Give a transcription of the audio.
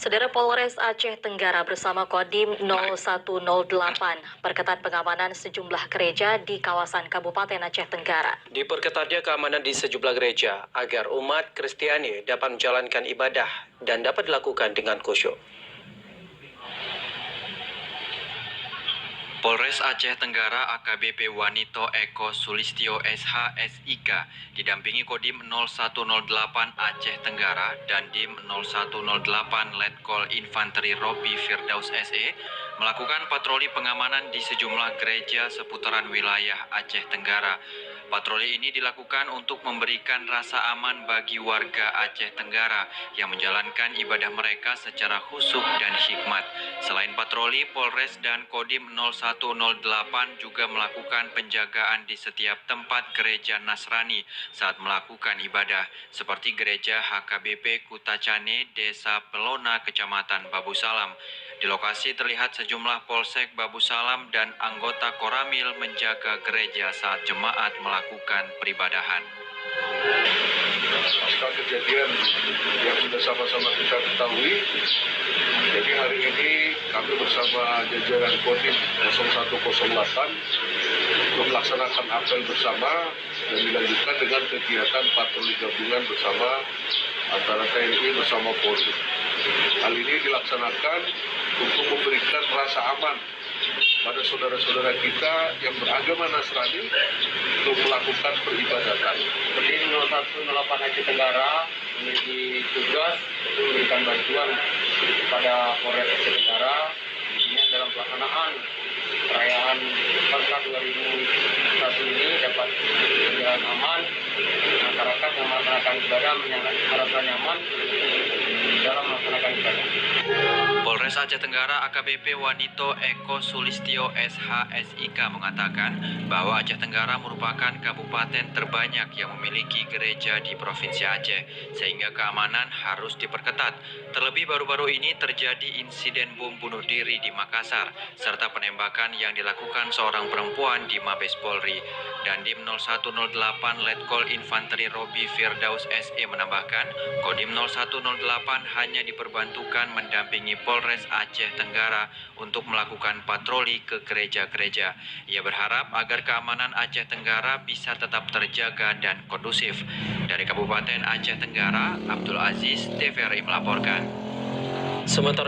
Saudara Polres Aceh Tenggara bersama Kodim 0108 perketat pengamanan sejumlah gereja di kawasan Kabupaten Aceh Tenggara. Diperketatnya keamanan di sejumlah gereja agar umat Kristiani dapat menjalankan ibadah dan dapat dilakukan dengan khusyuk. Polres Aceh Tenggara AKBP Wanito Eko Sulistyo SH SIK didampingi Kodim 0108 Aceh Tenggara dan Dim 0108 Letkol Infanteri Robi Firdaus SE melakukan patroli pengamanan di sejumlah gereja seputaran wilayah Aceh Tenggara. Patroli ini dilakukan untuk memberikan rasa aman bagi warga Aceh Tenggara yang menjalankan ibadah mereka secara khusyuk dan hikmat. Selain patroli, Polres dan Kodim 0108 juga melakukan penjagaan di setiap tempat gereja Nasrani saat melakukan ibadah, seperti gereja HKBP Kutacane, Desa Pelona, Kecamatan Babu Salam. Di lokasi terlihat sejumlah polsek Babu Salam dan anggota Koramil menjaga gereja saat jemaat melakukan peribadahan. Pasca kejadian yang sudah sama-sama kita ketahui, jadi hari ini kami bersama jajaran Kodim 0108 untuk melaksanakan apel bersama dan dilanjutkan dengan kegiatan patroli gabungan bersama antara TNI bersama Polri. Hal ini dilaksanakan untuk memberikan rasa aman pada saudara-saudara kita yang beragama Nasrani untuk melakukan peribadatan. Kodim 0108 Aceh Tenggara memiliki tugas untuk memberikan bantuan kepada Polres Aceh Tenggara ini dalam pelaksanaan perayaan Pasca 2001 ini dapat berjalan aman, masyarakat yang melaksanakan ibadah merasa nyaman dalam melaksanakan ibadah. Polres Aceh Tenggara AKBP Wanito Eko Sulistyo SH SIK mengatakan bahwa Aceh Tenggara merupakan kabupaten terbanyak yang memiliki gereja di Provinsi Aceh, sehingga keamanan harus diperketat. Terlebih baru-baru ini terjadi insiden bom bunuh diri di Makassar, serta penembakan yang dilakukan seorang perempuan di Mabes Polri. Dan Dim 0108 Letkol Infanteri Robi Firdaus SE menambahkan, Kodim 0108 hanya diperbantukan mendampingi Polres Aceh Tenggara untuk melakukan patroli ke gereja-gereja. Ia berharap agar keamanan Aceh Tenggara bisa tetap terjaga dan kondusif. Dari Kabupaten Aceh Tenggara, Abdul Aziz, TVRI melaporkan. Sementara